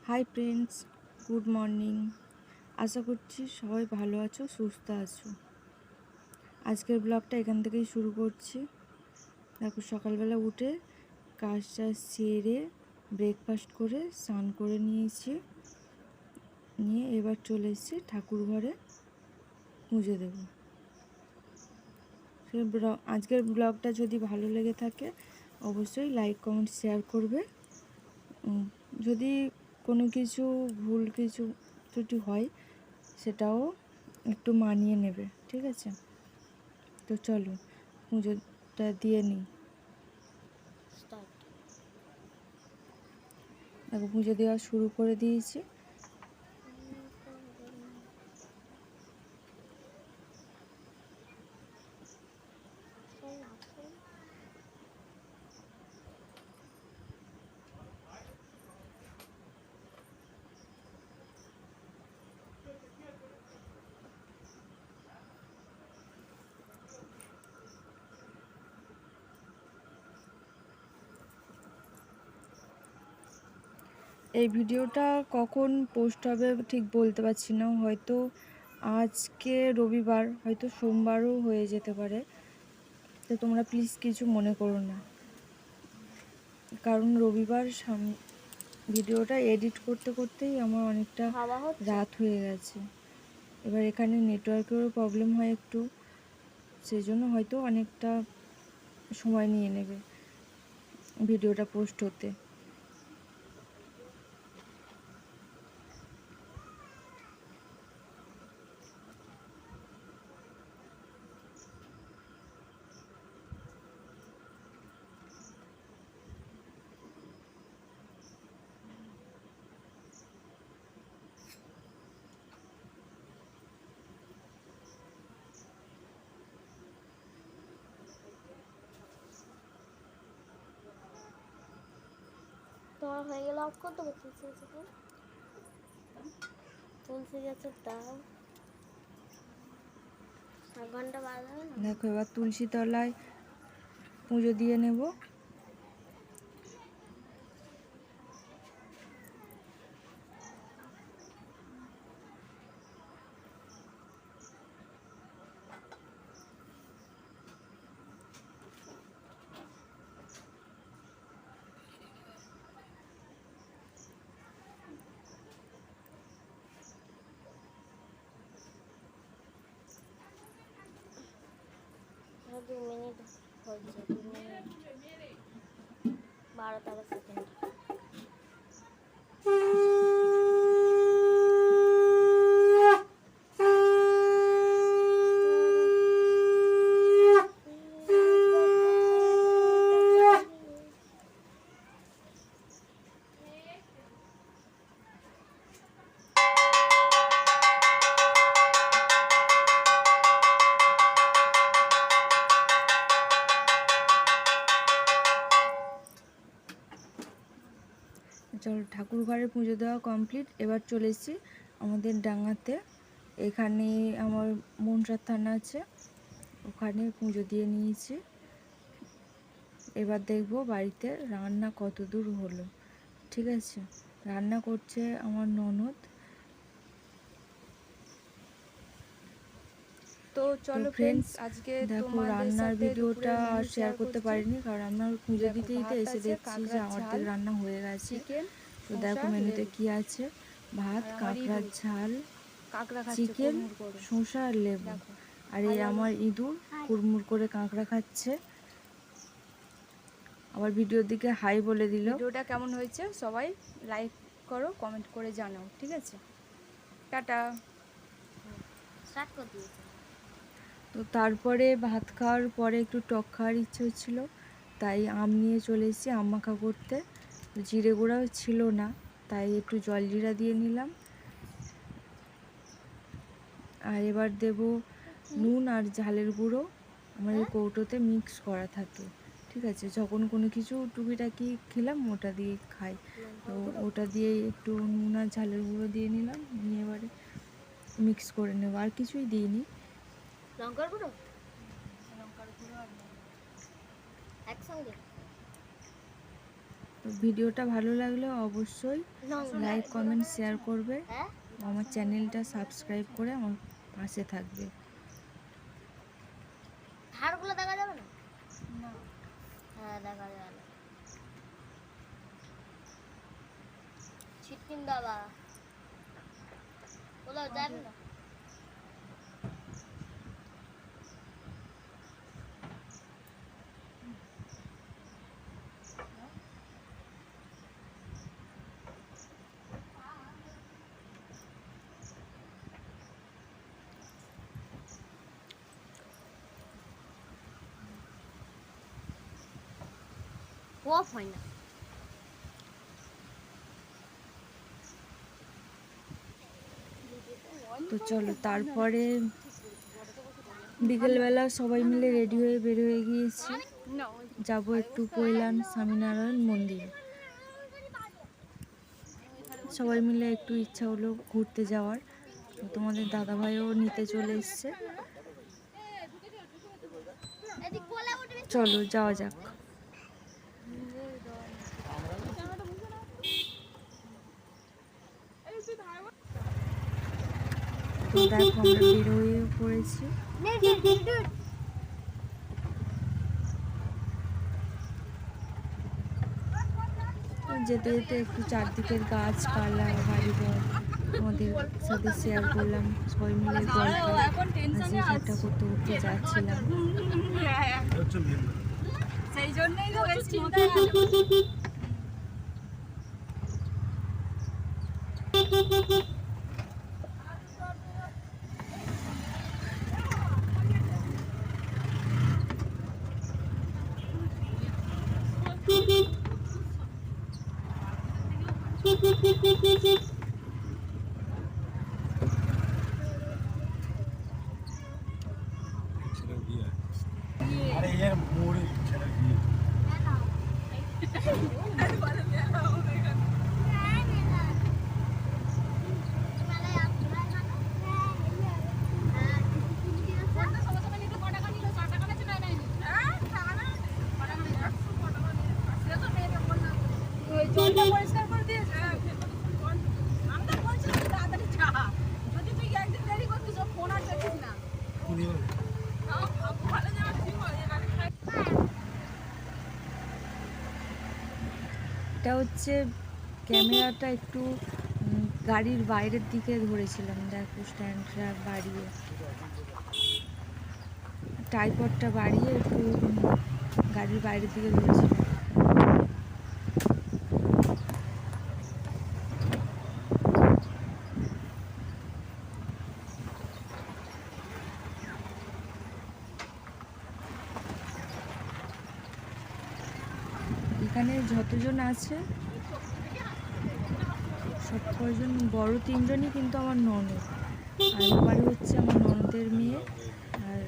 High friends, good morning. আশা করছি সবাই ভালো আছো, সুস্থ আছো। আজকের ব্লগটা এখান থেকেই শুরু করছি। দেখো, সকালবেলা উঠে কাজটা সেরে ব্রেকফাস্ট করে স্নান করে নিয়েছি, নিয়ে এবার চলে এসেছি ঠাকুর ঘরে পুজো দেব। আজকের ব্লগটা যদি ভালো লেগে থাকে অবশ্যই লাইক কমেন্ট শেয়ার করবে। যদি কোনো কিছু ভুল কিছু ত্রুটি হয় সেটাও একটু মানিয়ে নেবে, ঠিক আছে? তো চলো পুজোটা দিয়ে নিই। দেখো, পুজো দেওয়া শুরু করে দিয়েছি। এই ভিডিওটা কখন পোস্ট হবে ঠিক বলতে পারছি না, হয়তো আজকে রবিবার, হয়তো সোমবারও হয়ে যেতে পারে। তো তোমরা প্লিজ কিছু মনে করো না, কারণ রবিবার ভিডিওটা এডিট করতে করতেই আমার অনেকটা রাত হয়ে গেছে। এবার এখানে নেটওয়ার্কেরও প্রবলেম হয় একটু, সেই জন্য হয়তো অনেকটা সময় নিয়ে নেবে ভিডিওটা পোস্ট হতে। তোমার হয়ে গেলে অফ করে দেবো। তুলসী গাছের দাও 1 ঘন্টা বাদ হবে না। দেখো, এবার তুলসী তলায় পুজো দিয়ে নেব। আর 2 মিনিট হয়েছে, 2 মিনিট 12-13 সেকেন্ড। চলো, ঠাকুর ঘরে পুজো দেওয়া কমপ্লিট। এবার চলে এসেছি আমাদের ডাঙাতে। এখানে আমার মনসার থান আছে, ওখানে পুজো দিয়ে নিয়েছি। এবার দেখবো বাড়িতে রান্না কত দূর হলো। ঠিক আছে, রান্না করছে আমার ননদ। তো চলো ফ্রেন্ডস, আজকে দেখো রান্নার ভিডিওটা আর শেয়ার করতে পারিনি, কারণ আমরা পুজো দিতে দিতে এসে দেখছি যে আমার দিকে রান্না হয়ে গেছে। তো দেখো মেনুতে কি আছে: ভাত, কাঁকড়ার ঝাল, চিকেন, শসা আর লেবু। আর এই আমার ইঁদুর কুড়মুড় করে কাঁকড়া খাচ্ছে। আবার ভিডিওর দিকে হাই বলে দিল। ভিডিওটা কেমন হয়েছে সবাই লাইক করো, কমেন্ট করে জানাও, ঠিক আছে? টাটা। স্টার্ট করে দিয়েছে। তো তারপরে ভাত খাওয়ার পরে একটু টক খাওয়ার ইচ্ছে হচ্ছিলো, তাই আম নিয়ে চলে এসেছি আম মাখা করতে। জিরে গুঁড়াও ছিল না, তাই একটু জল জিরা দিয়ে নিলাম। আর এবার দেব নুন আর ঝালের গুঁড়ো। আমার এই কৌটোতে মিক্স করা থাকে, ঠিক আছে? যখন কোনো কিছু টুকিটাকি খেলাম ওটা দিয়ে খাই, তো ওটা দিয়ে একটু নুন আর ঝালের গুঁড়ো দিয়ে নিলাম, নিয়ে এবারে মিক্স করে নেব। আর কিছুই দিইনি। লঙ্কার গুঁড়ো একসঙ্গে তো ভিডিওটা ভালো লাগলে অবশ্যই লাইক কমেন্ট শেয়ার করবে, আমার চ্যানেলটা সাবস্ক্রাইব করে আমার পাশে থাকবে। ধারগুলো দেখা যাবে না? না, হ্যাঁ দেখা যাবে। ছিটকিন দাদা কোথাও যাবে না। অফ হয় না। তো চলো, তারপরে বিকেলবেলা সবাই মিলে রেডি হয়ে বের হয়ে গিয়েছি, যাব একটু কৈলান স্বামীনারায়ণ মন্দির। সবাই মিলে একটু ইচ্ছা হলো ঘুরতে যাওয়ার, তো তোমাদের দাদাভাইও নিতে চলে এসছে। চলো যাওয়া যাক। তো দেখো আমরা বের হয়ে পড়েছি। যেতে যেতে একটু চারদিকের গাছপালা বাড়িঘর আমাদের সাথে শেয়ার করলাম, সবাই মিলে গল্প হাসি ঠাট্টা করতে করতে যাচ্ছিলাম। সেই জন্যই তো বেশ চিন্তা अरे यार मोड़ चला गया। পরিষ্কার করে দিয়েছে। আমি তো বলছিলাম তাড়াতাড়ি যা, যদি তুই একদিন দেরি করতিস ফোন আর দেখিস না। ভালো যাওয়া ঠিক হয়। এটা হচ্ছে ক্যামেরাটা একটু গাড়ির বাইরের দিকে ধরেছিলাম, দেখো স্ট্যান্ডটা বাড়িয়ে, ট্রাইপডটা বাড়িয়ে একটু গাড়ির বাইরের দিকে ধরেছিলাম। এখানে যতজন আছে সব কয়জন বড়, তিনজনই কিন্তু আমার ননদ, আর এবারে হচ্ছে আমার ননদের মেয়ে, আর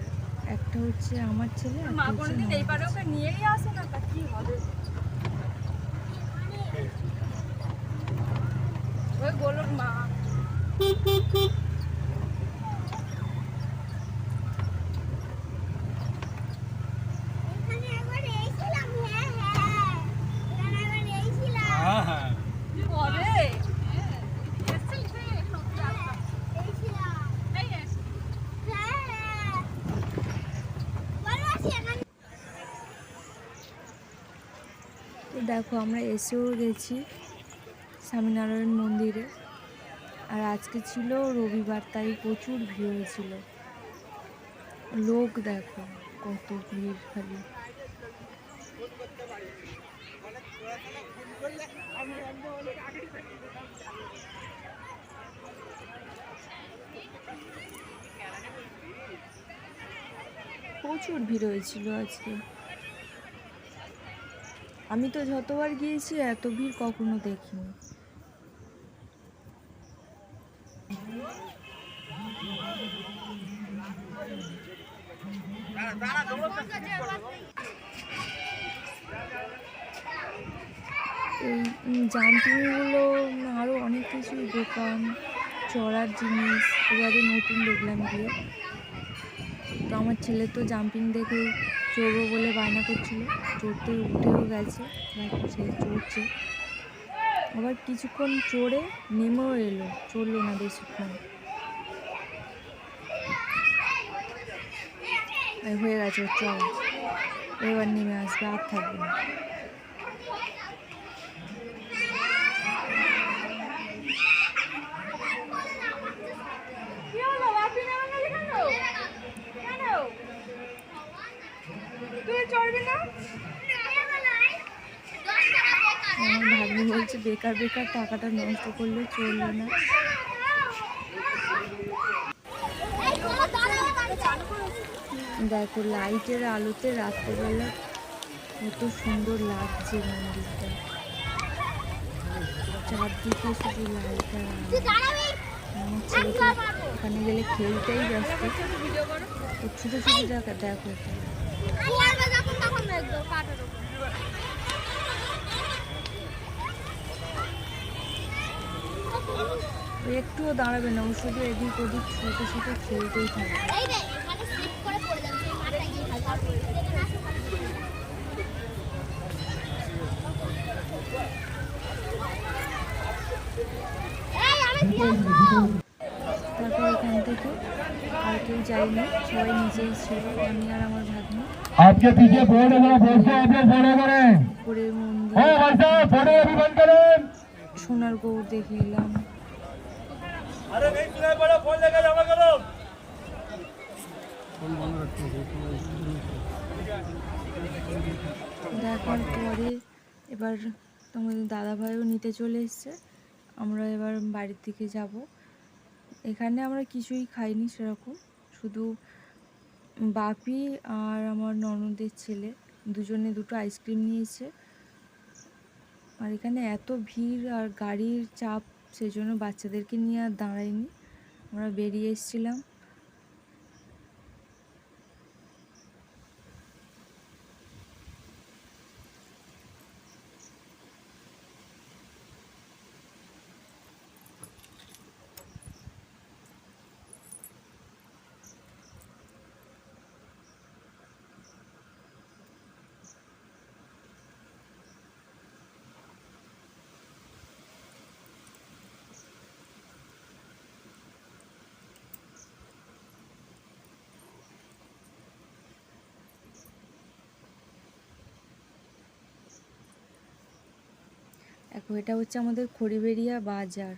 একটা হচ্ছে আমার ছেলে, আর মা একটা হচ্ছে কোনদিন এই ননদের পারে ছেলে। ওকে নিয়েই আসে না, তা কি হবে? ওই গোলুর মা। हाँ हाँ কবে? তো দেখো আমরা এসেও গেছি স্বামীনারায়ণ মন্দিরে, আর আজকে ছিল রবিবার, তাই প্রচুর ভিড় হয়েছিল। লোক দেখো কত ভিড়, খালি প্রচুর ভিড় হয়েছিল আজকে। আমি তো যতবার গিয়েছি এত ভিড় কখনো দেখিনি। এই জাম্পিংগুলো আরও অনেক কিছু দোকান, চড়ার জিনিস এবারে নতুন দেখলাম গিয়ে। তো আমার ছেলে তো জাম্পিং দেখেই চড়বো বলে বায়না করছিল, চড়তে উঠেও গেছে, দেখো সে চড়ছে। আবার কিছুক্ষণ চড়ে নেমেও এলো, চড়লো না বেশিক্ষণ। হয়ে গেছে ওর চড়া, এবার নেমে আসবে, আর থাকবে না। আমার ভাগ্নি বলছে বেকার বেকার টাকাটা নষ্ট করলে চললো না। দেখো লাইটের আলোতে রাত্রেবেলা কত সুন্দর লাগছে মন্দিরটা, চারদিকে শুধু লাইট আর আলো। আমার ছেলেকে ওখানে গেলে খেলতেই ব্যস্ত, ছোটো ছোটো জায়গা দেখো। একটুও দাঁড়াবে না, ও শুধু এদিক ওদিক ছোটো ছোটো খেলতেই থাকবে। তারপর এখান থেকে আর কেউ যায়নি, সবাই নিজেই ছিল, আমি আর আমার ভাগ্নি। आपके पीछे बोर्ड है, बोर्ड से आप लोग फॉलो करें। পুকুরের মন্দির, हाँ भाई साहब, फोटो अभी बंद करें। সোনার গৌড় দেখে এলাম। अरे नहीं सुनाई पड़ा, फोन लेकर जमा करो। দেখার পরে এবার তোমাদের দাদাভাইও নিতে চলে এসছে, আমরা এবার বাড়ির দিকে যাব। এখানে আমরা কিছুই খাইনি সেরকম, শুধু বাপি আর আমার ননদের ছেলে দুজনে দুটো আইসক্রিম নিয়েছে। আর এখানে এত ভিড় আর গাড়ির চাপ, সেই জন্য বাচ্চাদেরকে নিয়ে আর দাঁড়াইনি, আমরা বেরিয়ে এসেছিলাম। দেখো এটা হচ্ছে আমাদের খড়িবেড়িয়া বাজার।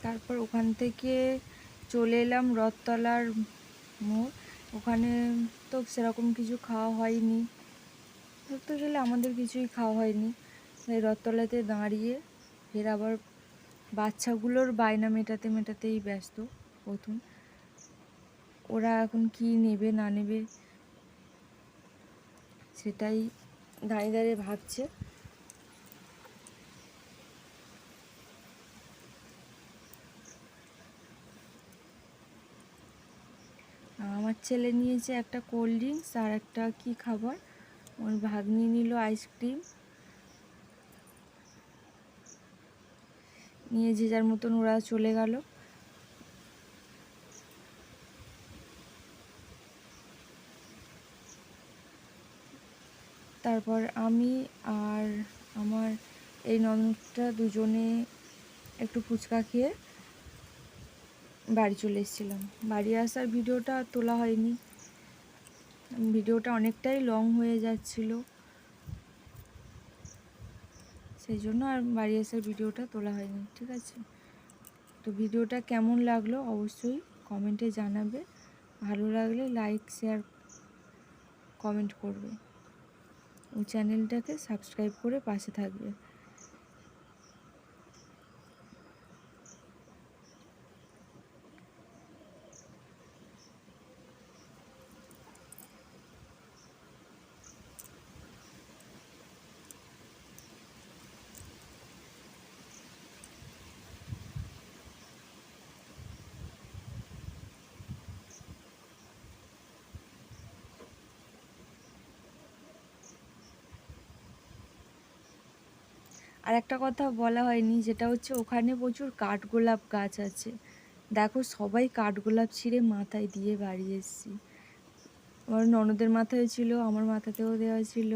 তারপর ওখান থেকে চলে এলাম রথতলার মোড়। ওখানে তো সেরকম কিছু খাওয়া হয়নি, ধরতে গেলে আমাদের কিছুই খাওয়া হয়নি। তাই রথতলাতে দাঁড়িয়ে ফের আবার বাচ্চাগুলোর বায়না মেটাতে মেটাতেই ব্যস্ত। প্রথম ওরা এখন কি নেবে না নেবে সেটাই দাঁড়িয়ে দাঁড়িয়ে ভাবছে। আমার ছেলে নিয়েছে একটা কোল্ড ড্রিঙ্কস আর একটা কি খাবার, ওর ভাগ্নি নিল আইসক্রিম, নিয়ে যে যার মতন ওরা চলে গেল। তারপর আমি আর আমার এই ননদটা দুজনে একটু ফুচকা খেয়ে বাড়ি চলে এসেছিলাম। বাড়ি আসার ভিডিওটা আর তোলা হয়নি, ভিডিওটা অনেকটাই লং হয়ে যাচ্ছিল, সেই জন্য আর বাড়ি আসার ভিডিওটা তোলা হয়নি। ঠিক আছে, তো ভিডিওটা কেমন লাগলো অবশ্যই কমেন্টে জানাবে, ভালো লাগলে লাইক শেয়ার কমেন্ট করবে ও চ্যানেলটাকে সাবস্ক্রাইব করে পাশে থাকবে। আর একটা কথা বলা হয়নি, যেটা হচ্ছে ওখানে প্রচুর কাঠগোলাপ গাছ আছে। দেখো সবাই কাঠগোলাপ ছিঁড়ে মাথায় দিয়ে বাড়ি এসেছি। আমার ননদের মাথায় ছিল, আমার মাথাতেও দেওয়া ছিল।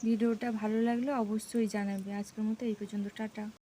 ভিডিওটা ভালো লাগলে অবশ্যই জানাবে। আজকের মতো এই পর্যন্ত, টাটা।